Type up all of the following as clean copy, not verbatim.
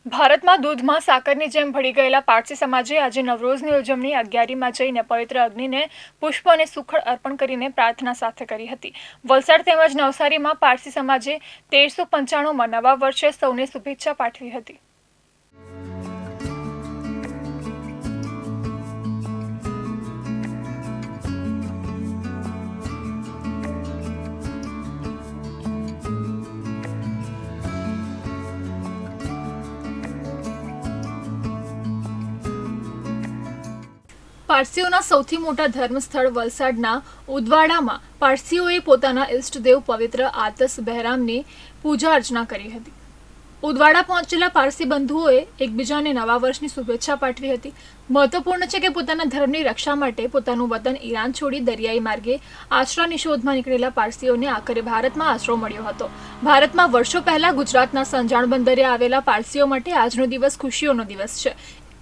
ભારતમાં દૂધમાં સાકરની જેમ ભળી ગયેલા પારસી સમાજે આજે નવરોઝની ઉજવણી અગિયારીમાં જઈને પવિત્ર અગ્નિને પુષ્પ અને સુખડ અર્પણ કરીને પ્રાર્થના સાથે કરી હતી. વલસાડ તેમજ નવસારીમાં પારસી સમાજે 1395માં નવા વર્ષે સૌને શુભેચ્છા પાઠવી હતી. પારસીઓના સૌથી મોટા ધર્મસ્થળ વલસાડના ઉદવાડામાં પારસીઓએ પોતાના ઇષ્ટદેવ પવિત્ર આતસ બહેરામની પૂજા અર્ચના કરી હતી. ઉદવાડા પહોંચેલા પારસી બંધુઓએ એકબીજાને નવા વર્ષની શુભેચ્છા પાઠવી હતી. મહત્વપૂર્ણ છે કે પોતાના ધર્મની રક્ષા માટે પોતાનું વતન ઈરાન છોડી દરિયાઈ માર્ગે આશરાની શોધમાં નીકળેલા પારસીઓને આખરે ભારતમાં આશરો મળ્યો હતો. ભારતમાં વર્ષો પહેલા ગુજરાતના સંજાણ બંદરે આવેલા પારસીઓ માટે આજનો દિવસ ખુશીઓનો દિવસ છે.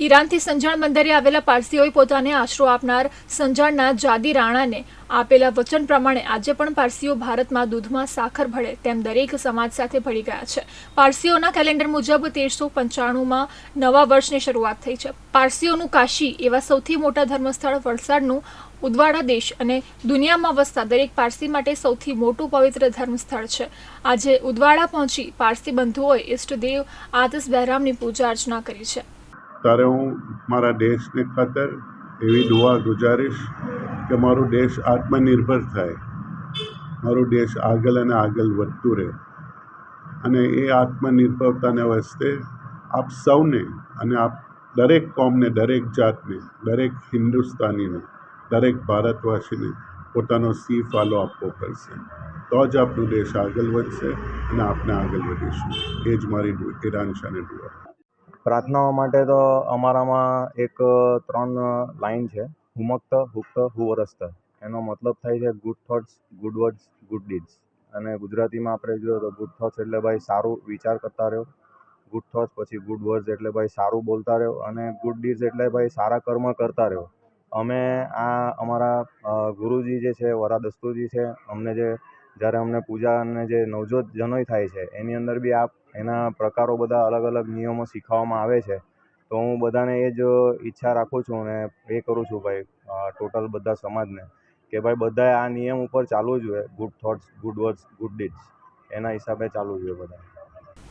ઈરાનથી સંજાણ બંદરે આવેલા પારસીઓએ પોતાને આશરો આપનાર સંજાણના જાદી રાણાને આપેલા વચન પ્રમાણે આજે પણ પારસીઓ ભારતમાં દૂધમાં સાકર ભળે તેમ દરેક સમાજ સાથે ભળી ગયા છે. પારસીઓના કેલેન્ડર મુજબ 1395માં નવા વર્ષની શરૂઆત થઈ છે. પારસીઓનું કાશી એવા સૌથી મોટા ધર્મસ્થળ વલસાડનું ઉદવાડા દેશ અને દુનિયામાં વસતા દરેક પારસી માટે સૌથી મોટું પવિત્ર ધર્મસ્થળ છે. આજે ઉદવાડા પહોંચી પારસી બંધુઓએ ઇષ્ટદેવ આતસ બહેરામની પૂજા અર્ચના કરી છે. ત્યારે હું મારા દેશને ખાતર એવી દુઆ ગુજારીશ કે મારો દેશ આત્મનિર્ભર થાય, મારો દેશ આગળ અને આગળ વધતું રહે. અને એ આત્મનિર્ભરતાને વાસ્તે આપ સૌને અને આપ દરેક કોમને, દરેક જાતને, દરેક હિન્દુસ્તાનીને, દરેક ભારતવાસીને પોતાનો સી ફાળો આપવો પડશે. તો જ આપણો દેશ આગળ વધશે અને આપણે આગળ વધીશું. એ જ મારી ઈરાનશા અને દુઆ. પ્રાર્થનાઓ માટે તો અમારામાં એક 3 લાઈન છે: હુમક્ત, હુક્ત, હુવરસ્ત. એનો મતલબ થાય છે good thoughts, good words, good deeds. અને ગુજરાતીમાં આપણે જોઈએ તો ગુડ થોટ્સ એટલે ભાઈ સારું વિચાર કરતા રહો, ગુડ થોટ્સ પછી ગુડ વર્ડ્સ એટલે ભાઈ સારું બોલતા રહો, અને ગુડ ડીડ્સ એટલે ભાઈ સારા કર્મ કરતા રહો. અમે આ અમારા ગુરુજી જે છે, વરા દસ્તુજી છે, અમને જે જ્યારે અમને પૂજા અને જે નવજોત જનોઈ થાય છે એની અંદર બી એના પ્રકારો બધા અલગ અલગ નિયમો શીખવવામાં આવે છે. તો હું બધાને એ જ ઈચ્છા રાખું છું અને એ કરું છું ભાઈ ટોટલ બધા સમાજને કે ભાઈ બધાએ આ નિયમ ઉપર ચાલવું જોઈએ. Good thoughts, good words, good deeds, એના હિસાબે ચાલવું જોઈએ બધા.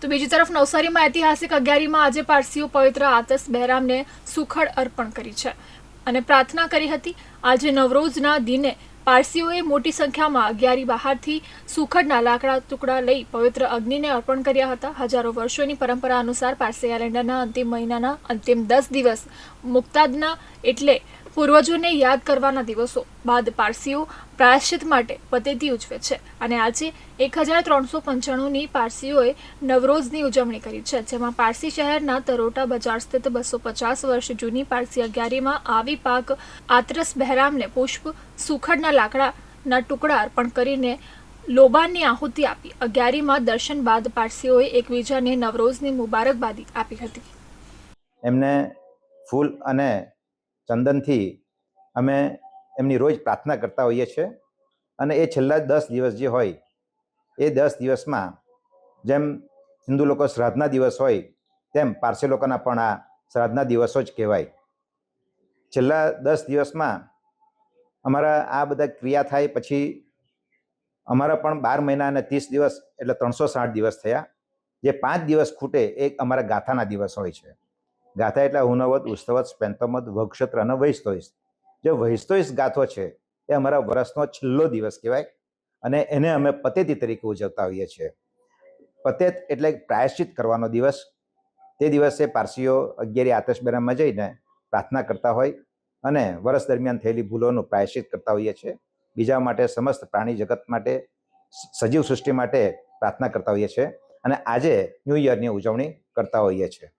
તો બીજી તરફ નવસારીમાં ઐતિહાસિક અગિયારીમાં આજે પારસીઓ પવિત્ર આતસ બહેરામને સુખડ અર્પણ કરી છે અને પ્રાર્થના કરી હતી. આજે નવરોઝના દિને પારસીઓએ મોટી સંખ્યામાં અગિયારી બહારથી સુખડના લાકડા ટુકડા લઈ પવિત્ર અગ્નિને અર્પણ કર્યા હતા. હજારો વર્ષોની પરંપરા અનુસાર પારસી કેલેન્ડરના અંતિમ મહિનાના અંતિમ 10 દિવસ મુક્તાદના એટલે પૂર્વજોને યાદ કરવાના દિવસો બાદ પારસીઓ પ્રાયશ્ચિત માટે પતેતી ઉજવે છે. અને આજે 1395ની પારસીઓએ નવરોઝની ઉજવણી કરી છે, જેમાં પારસી શહેરના તરોટા બજાર સ્થિત 250 વર્ષ જૂની પારસી અગિયારીમાં આવી પાક આતરસ બહેરામને પુષ્પ, સુખડના લાકડાના ટુકડા અર્પણ કરીને લોબાનની આહુતિ આપી. અગિયારીમાં દર્શન બાદ પારસીઓએ એકબીજાને નવરોઝની મુબારકબાદી આપી હતી. એમને ફૂલ અને ચંદનથી અમે એમની રોજ પ્રાર્થના કરતા હોઈએ છીએ. અને એ છેલ્લા 10 દિવસ જે હોય એ 10 દિવસમાં જેમ હિન્દુ લોકો શ્રાદ્ધના દિવસ હોય તેમ પારસી લોકોના પણ આ શ્રાદ્ધના દિવસો જ કહેવાય. છેલ્લા 10 દિવસમાં અમારા આ બધા ક્રિયા થાય પછી અમારા પણ 12 મહિના અને 30 દિવસ એટલે 360 દિવસ થયા. જે 5 દિવસ ખૂટે એ અમારા ગાથાના દિવસ હોય છે. ગાથા એટલે હુનવત, ઉસ્તવત, સ્પેન્તમત, વક્ષત્ર અને વૈસ્તોઈસ. જે વૈસ્તોઈસ ગાથો છે એ અમારા વર્ષનો છેલ્લો દિવસ કહેવાય અને એને અમે પતેતી તરીકે ઉજવતા હોઈએ છીએ. પતેત એટલે પ્રાયશ્ચિત કરવાનો દિવસ. તે દિવસે પારસીઓ અગિયારી આતશ બહેરામમાં જઈને પ્રાર્થના કરતા હોય અને વર્ષ દરમિયાન થયેલી ભૂલોનું પ્રાયશ્ચિત કરતા હોઈએ છીએ. બીજા માટે, સમસ્ત પ્રાણી જગત માટે, સજીવ સૃષ્ટિ માટે પ્રાર્થના કરતા હોઈએ છીએ અને આજે ન્યૂ યરની ઉજવણી કરતા હોઈએ છીએ.